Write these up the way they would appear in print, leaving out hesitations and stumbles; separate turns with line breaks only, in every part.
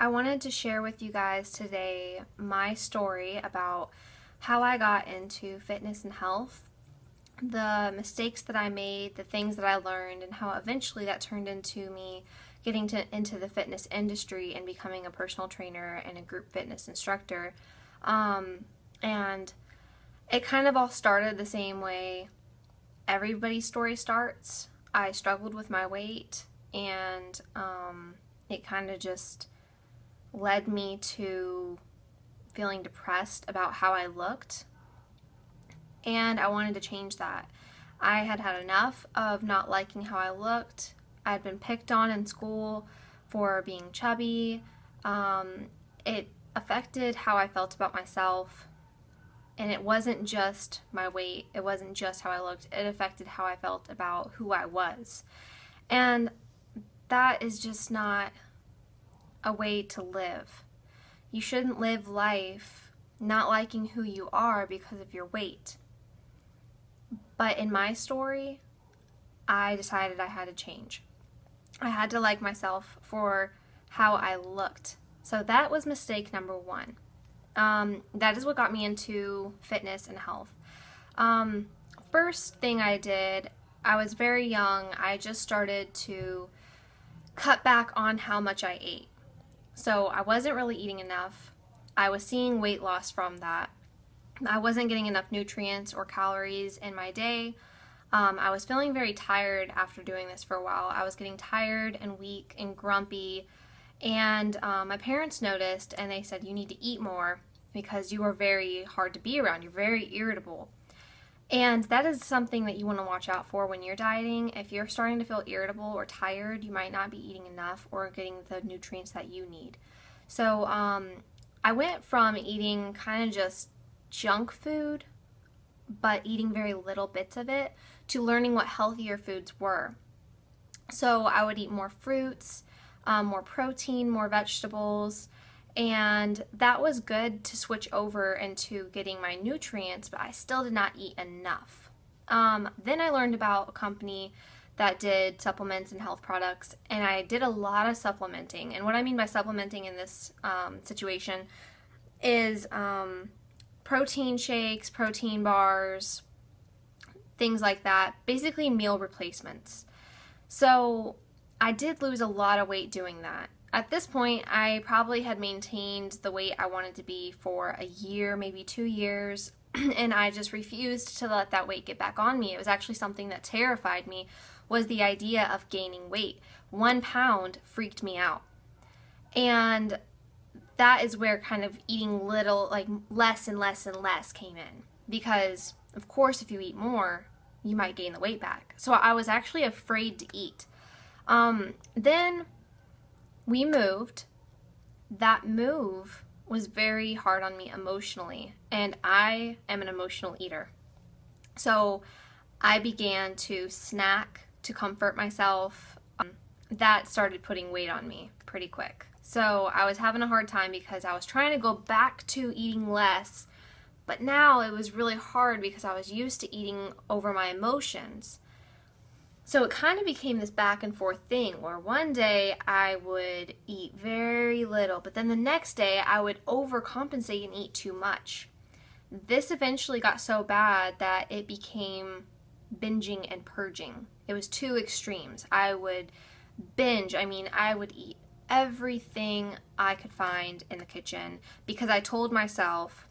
I wanted to share with you guys today my story about how I got into fitness and health, the mistakes that I made, the things that I learned, and how eventually that turned into me getting into the fitness industry and becoming a personal trainer and a group fitness instructor. And it kind of all started the same way everybody's story starts. I struggled with my weight, and it kind of just led me to feeling depressed about how I looked, and I wanted to change that. I had had enough of not liking how I looked. I had been picked on in school for being chubby. It affected how I felt about myself, and it wasn't just my weight, it wasn't just how I looked, it affected how I felt about who I was. And that is just not a way to live. You shouldn't live life not liking who you are because of your weight. But in my story, I decided I had to change. I had to like myself for how I looked. So that was mistake number one. That is what got me into fitness and health. First thing I did, I was very young. I just started to cut back on how much I ate. So I wasn't really eating enough. I was seeing weight loss from that. I wasn't getting enough nutrients or calories in my day. I was feeling very tired after doing this for a while. I was getting tired and weak and grumpy. And my parents noticed, and they said, you need to eat more because you are very hard to be around. You're very irritable. And that is something that you want to watch out for when you're dieting. If you're starting to feel irritable or tired, you might not be eating enough or getting the nutrients that you need. So I went from eating kind of just junk food, but eating very little bits of it, to learning what healthier foods were. So I would eat more fruits, more protein, more vegetables, and that was good to switch over into getting my nutrients, but I still did not eat enough. Then I learned about a company that did supplements and health products, and I did a lot of supplementing. And what I mean by supplementing in this situation is protein shakes, protein bars, things like that, basically meal replacements. So I did lose a lot of weight doing that. At this point, I probably had maintained the weight I wanted to be for a year, maybe 2 years, and I just refused to let that weight get back on me. It was actually something that terrified me, was the idea of gaining weight. 1 pound freaked me out. And that is where kind of eating little, like less and less and less came in. Because, of course, if you eat more, you might gain the weight back. So I was actually afraid to eat. Then we moved. That move was very hard on me emotionally, and I am an emotional eater. So I began to snack to comfort myself. That started putting weight on me pretty quick. So I was having a hard time because I was trying to go back to eating less, but now it was really hard because I was used to eating over my emotions. So it kind of became this back and forth thing where one day I would eat very little, but then the next day I would overcompensate and eat too much. This eventually got so bad that it became binging and purging. It was two extremes. I would binge. I would eat everything I could find in the kitchen because I told myself,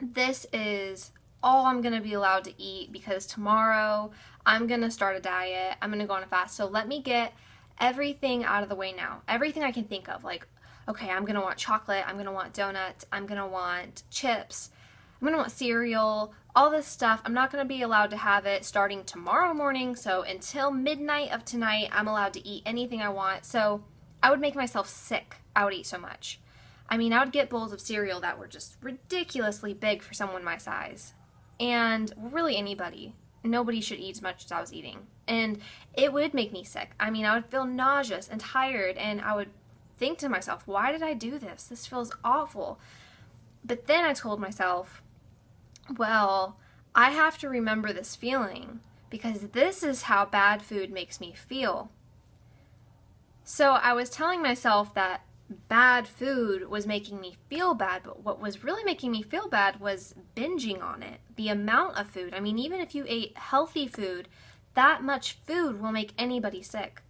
this is all I'm going to be allowed to eat because tomorrow I'm going to start a diet. I'm going to go on a fast. So let me get everything out of the way now. Everything I can think of. Like, okay, I'm going to want chocolate. I'm going to want donuts. I'm going to want chips. I'm going to want cereal. All this stuff. I'm not going to be allowed to have it starting tomorrow morning. So until midnight of tonight, I'm allowed to eat anything I want. So I would make myself sick. I would eat so much. I would get bowls of cereal that were just ridiculously big for someone my size. And really anybody. Nobody should eat as much as I was eating. And it would make me sick. I would feel nauseous and tired, and I would think to myself, why did I do this? This feels awful. But then I told myself, well, I have to remember this feeling because this is how bad food makes me feel. So I was telling myself that bad food was making me feel bad, but what was really making me feel bad was binging on it. The amount of food. I mean, even if you ate healthy food, that much food will make anybody sick.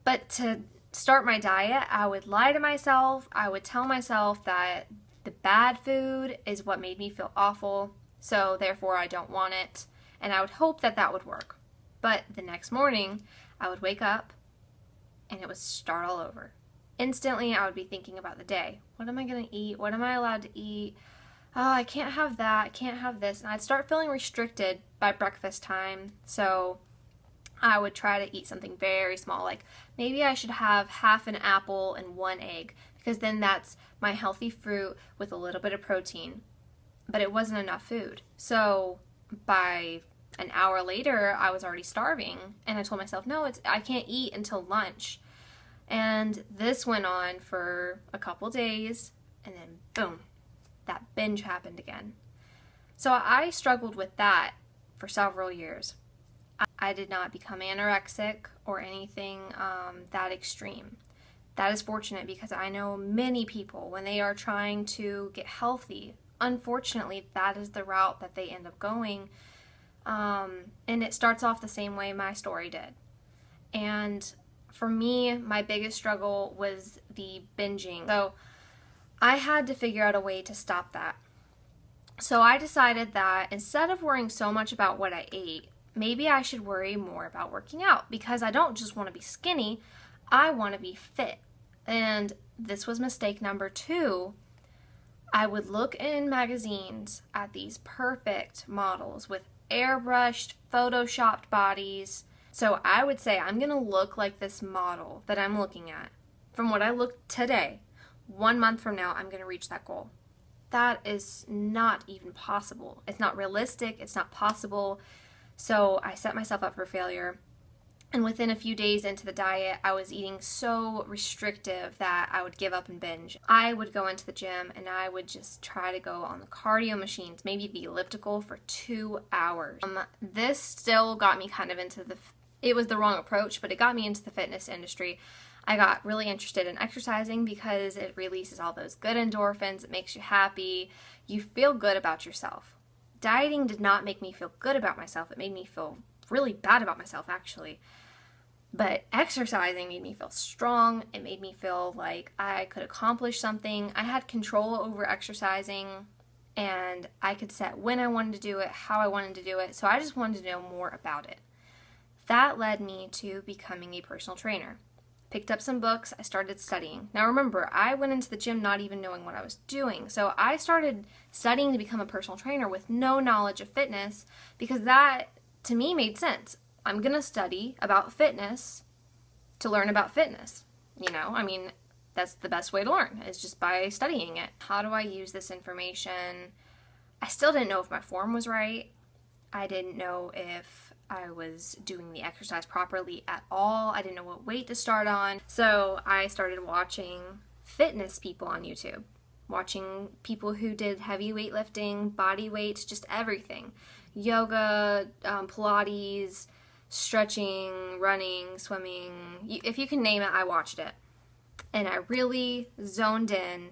But to start my diet, I would lie to myself. I would tell myself that the bad food is what made me feel awful, so therefore I don't want it. And I would hope that that would work. But the next morning, I would wake up and it would start all over. Instantly, I would be thinking about the day. What am I going to eat? What am I allowed to eat? Oh, I can't have that. I can't have this. And I'd start feeling restricted by breakfast time. So I would try to eat something very small. Like maybe I should have half an apple and 1 egg, because then that's my healthy fruit with a little bit of protein. But it wasn't enough food. So by an hour later, I was already starving. And I told myself, no, I can't eat until lunch. And this went on for a couple days, and then boom, that binge happened again. So I struggled with that for several years. I did not become anorexic or anything that extreme. That is fortunate, because I know many people, when they are trying to get healthy, unfortunately, that is the route that they end up going. And it starts off the same way my story did. And for me, my biggest struggle was the binging. So I had to figure out a way to stop that. So I decided that instead of worrying so much about what I ate, maybe I should worry more about working out, because I don't just want to be skinny, I want to be fit. And this was mistake number 2. I would look in magazines at these perfect models with airbrushed, photoshopped bodies. So I would say, I'm going to look like this model that I'm looking at. From what I look today, 1 month from now, I'm going to reach that goal. That is not even possible. It's not realistic. It's not possible. So I set myself up for failure. And within a few days into the diet, I was eating so restrictive that I would give up and binge. I would go into the gym and I would just try to go on the cardio machines, maybe the elliptical, for 2 hours. This still got me kind of into it was the wrong approach, but it got me into the fitness industry. I got really interested in exercising because it releases all those good endorphins. It makes you happy. You feel good about yourself. Dieting did not make me feel good about myself. It made me feel really bad about myself, actually. But exercising made me feel strong. It made me feel like I could accomplish something. I had control over exercising, and I could set when I wanted to do it, how I wanted to do it. So I just wanted to know more about it. That led me to becoming a personal trainer. Picked up some books, I started studying. Now remember, I went into the gym not even knowing what I was doing. So I started studying to become a personal trainer with no knowledge of fitness, because that, to me, made sense. I'm going to study about fitness to learn about fitness. You know, I mean, that's the best way to learn, is just by studying it. How do I use this information? I still didn't know if my form was right. I didn't know if I was doing the exercise properly at all. I didn't know what weight to start on. So I started watching fitness people on YouTube, watching people who did heavy weightlifting, body weights, just everything. Yoga, Pilates, stretching, running, swimming. If you can name it, I watched it. And I really zoned in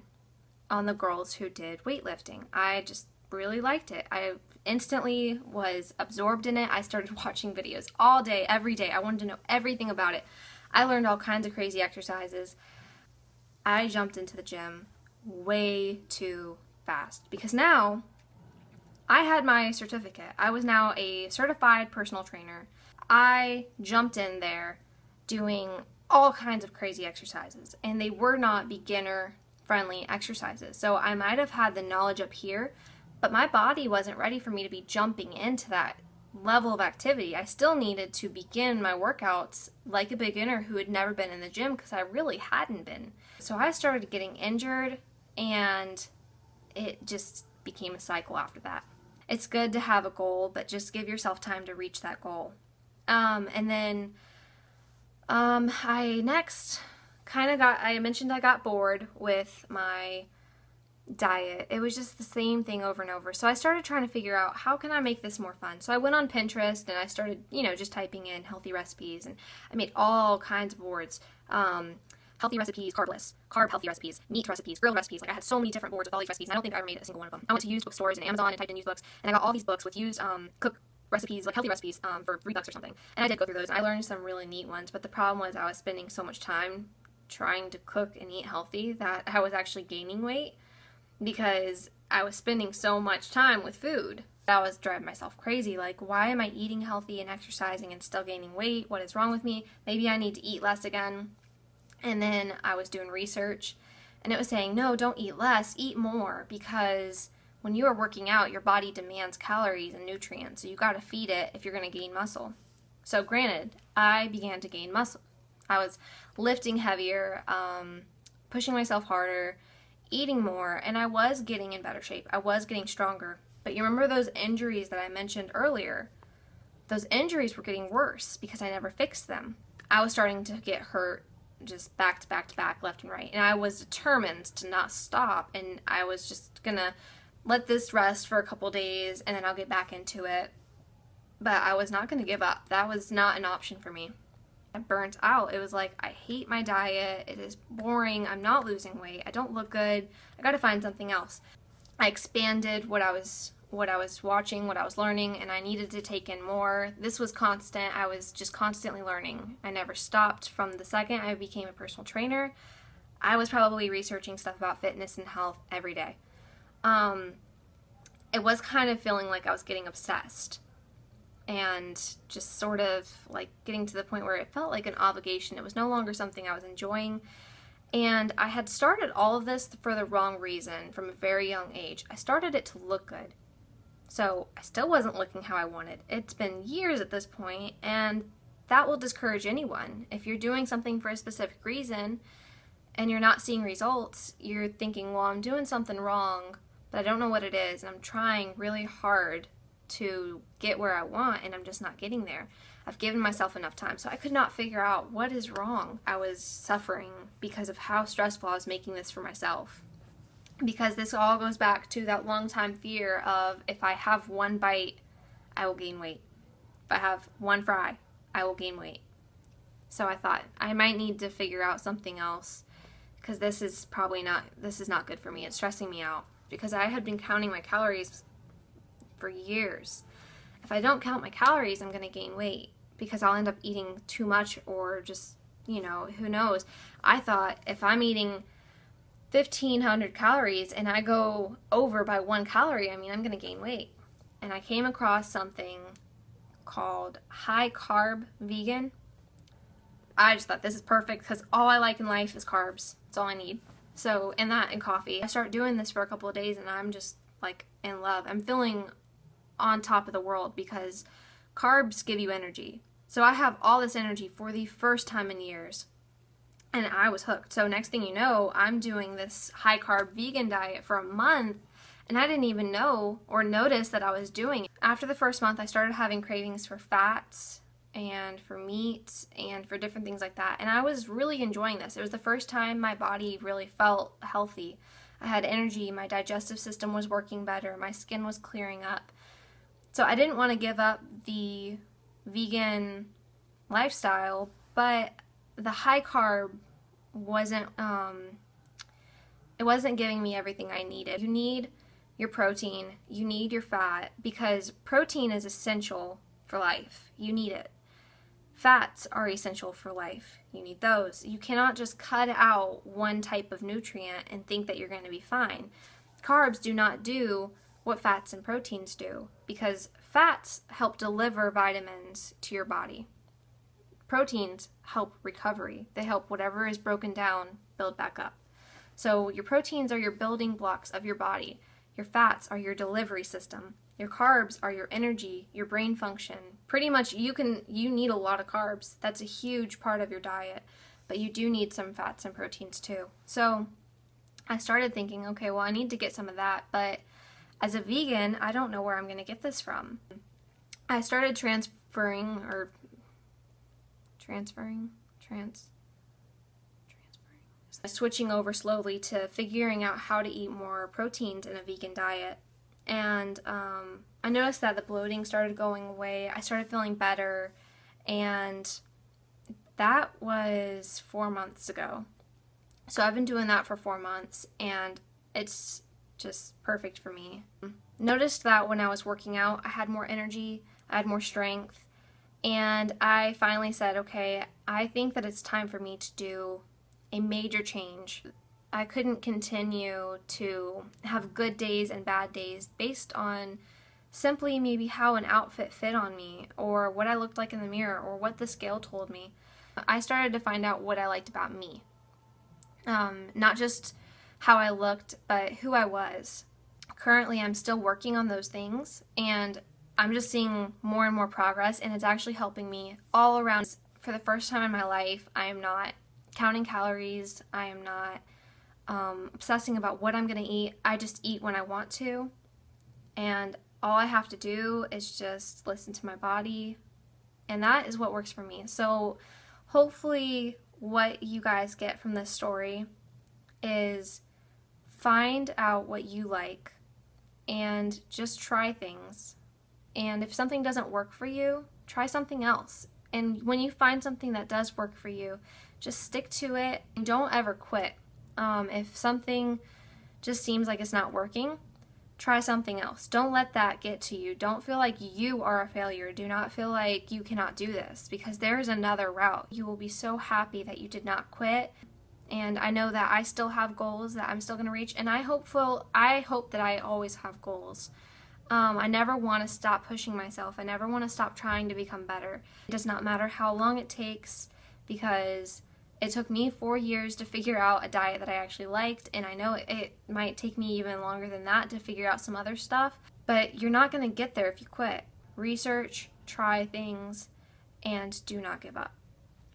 on the girls who did weightlifting. I just really liked it. I instantly was absorbed in it. I started watching videos all day, every day. I wanted to know everything about it. I learned all kinds of crazy exercises. I jumped into the gym way too fast, because now I had my certificate. I was now a certified personal trainer. I jumped in there doing all kinds of crazy exercises, and they were not beginner-friendly exercises. So I might have had the knowledge up here, but my body wasn't ready for me to be jumping into that level of activity. I still needed to begin my workouts like a beginner who had never been in the gym, because I really hadn't been. So I started getting injured, and it just became a cycle after that. It's good to have a goal, but just give yourself time to reach that goal. And then I mentioned I got bored with my diet. It was just the same thing over and over. So I started trying to figure out, how can I make this more fun? So I went on Pinterest and I started, just typing in healthy recipes, and I made all kinds of boards. healthy recipes, carbless, carb healthy recipes, meat recipes, grilled recipes. Like, I had so many different boards with all these recipes, and I don't think I ever made a single one of them. I went to used bookstores and Amazon and typed in used books, and I got all these books with used cook recipes, like healthy recipes, for $3 or something. And I did go through those. I learned some really neat ones, but the problem was I was spending so much time trying to cook and eat healthy that I was actually gaining weight because I was spending so much time with food. I was driving myself crazy. Like, why am I eating healthy and exercising and still gaining weight? What is wrong with me? Maybe I need to eat less again. And then I was doing research, and it was saying, no, don't eat less, eat more, because when you are working out, your body demands calories and nutrients, so you got to feed it if you're going to gain muscle. So granted, I began to gain muscle. I was lifting heavier, pushing myself harder, eating more, and I was getting in better shape. I was getting stronger. But you remember those injuries that I mentioned earlier? Those injuries were getting worse because I never fixed them. I was starting to get hurt just back to back to back, left and right. And I was determined to not stop, and I was just gonna let this rest for a couple days and then I'll get back into it. But I was not gonna give up. That was not an option for me. I burnt out. It was like, I hate my diet. It is boring. I'm not losing weight. I don't look good. I gotta find something else. I expanded what I was watching, what I was learning, and I needed to take in more. This was constant. I was just constantly learning. I never stopped. From the second I became a personal trainer, I was probably researching stuff about fitness and health every day. It was kind of feeling like I was getting obsessed and just sort of like getting to the point where it felt like an obligation. It was no longer something I was enjoying. And I had started all of this for the wrong reason from a very young age. I started it to look good. So I still wasn't looking how I wanted. It's been years at this point, and that will discourage anyone. If you're doing something for a specific reason and you're not seeing results, you're thinking, well, I'm doing something wrong, but I don't know what it is, and I'm trying really hard to get where I want, and I'm just not getting there. I've given myself enough time, so I could not figure out what is wrong. I was suffering because of how stressful I was making this for myself. Because this all goes back to that long-time fear of, if I have one bite, I will gain weight. If I have one fry, I will gain weight. So I thought, I might need to figure out something else, because this is not good for me. It's stressing me out. Because I had been counting my calories for years. If I don't count my calories, I'm going to gain weight because I'll end up eating too much, or just, who knows. I thought, if I'm eating 1,500 calories and I go over by 1 calorie, I'm going to gain weight. And I came across something called high carb vegan. I just thought, this is perfect because all I like in life is carbs. That's all I need. So, and that and coffee. I start doing this for a couple of days and I'm just like in love. I'm feeling on top of the world because carbs give you energy. So I have all this energy for the first time in years, and I was hooked. So next thing you know, I'm doing this high carb vegan diet for a month, and I didn't even know or notice that I was doing it. After the first month, I started having cravings for fats and for meat and for different things like that, and I was really enjoying this. It was the first time my body really felt healthy. I had energy, my digestive system was working better, my skin was clearing up. So I didn't want to give up the vegan lifestyle, but the high carb wasn't giving me everything I needed. You need your protein, you need your fat, because protein is essential for life. You need it. Fats are essential for life. You need those. You cannot just cut out one type of nutrient and think that you're going to be fine. Carbs do not do what fats and proteins do, because fats help deliver vitamins to your body. Proteins help recovery. They help whatever is broken down build back up. So your proteins are your building blocks of your body. Your fats are your delivery system. Your carbs are your energy, your brain function. Pretty much you need a lot of carbs. That's a huge part of your diet, but you do need some fats and proteins too. So I started thinking, okay, well, I need to get some of that, but as a vegan, I don't know where I'm going to get this from. I started switching over slowly to figuring out how to eat more proteins in a vegan diet. And I noticed that the bloating started going away. I started feeling better, and that was 4 months ago. So I've been doing that for 4 months, and it's just perfect for me. Noticed that when I was working out, I had more energy, I had more strength, and I finally said, okay, I think that it's time for me to do a major change. I couldn't continue to have good days and bad days based on simply maybe how an outfit fit on me, or what I looked like in the mirror, or what the scale told me. I started to find out what I liked about me. Not just how I looked, but who I was. Currently, I'm still working on those things, and I'm just seeing more and more progress, and it's actually helping me all around. For the first time in my life, I am not counting calories. I am not obsessing about what I'm going to eat. I just eat when I want to, and all I have to do is just listen to my body, and that is what works for me. So hopefully what you guys get from this story is find out what you like and just try things. And if something doesn't work for you, try something else. And when you find something that does work for you, just stick to it and don't ever quit. If something just seems like it's not working, try something else. Don't let that get to you. Don't feel like you are a failure. Do not feel like you cannot do this, because there is another route. You will be so happy that you did not quit. And I know that I still have goals that I'm still going to reach, and I hope that I always have goals. I never want to stop pushing myself. I never want to stop trying to become better. It does not matter how long it takes, because it took me 4 years to figure out a diet that I actually liked, and I know it might take me even longer than that to figure out some other stuff, but you're not going to get there if you quit. Research, try things, and do not give up.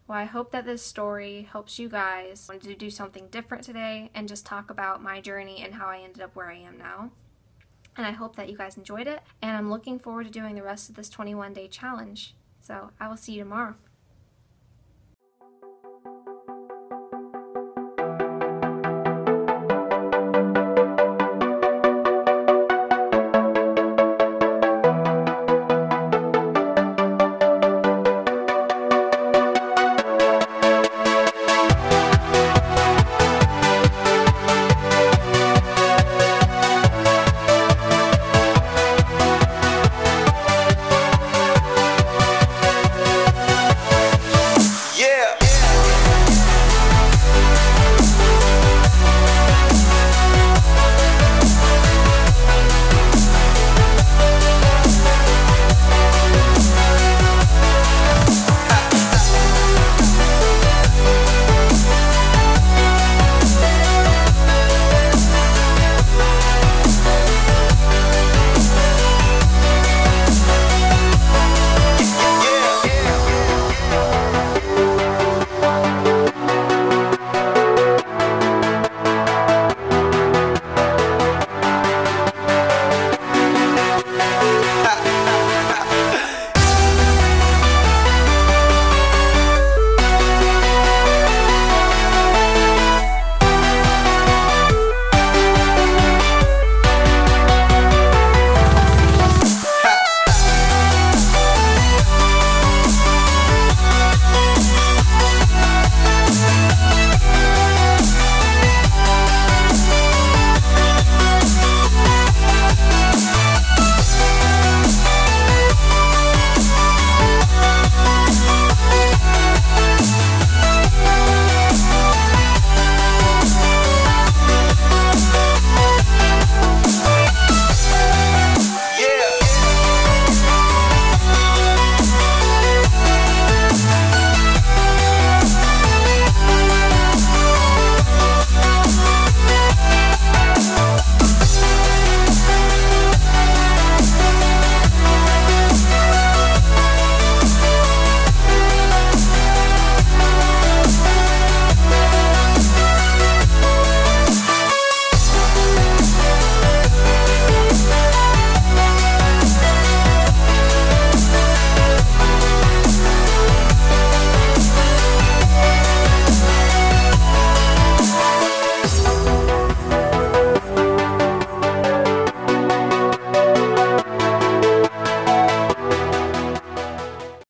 Well, I hope that this story helps you guys. I wanted to do something different today and just talk about my journey and how I ended up where I am now. And I hope that you guys enjoyed it, and I'm looking forward to doing the rest of this 21-day challenge. So I will see you tomorrow.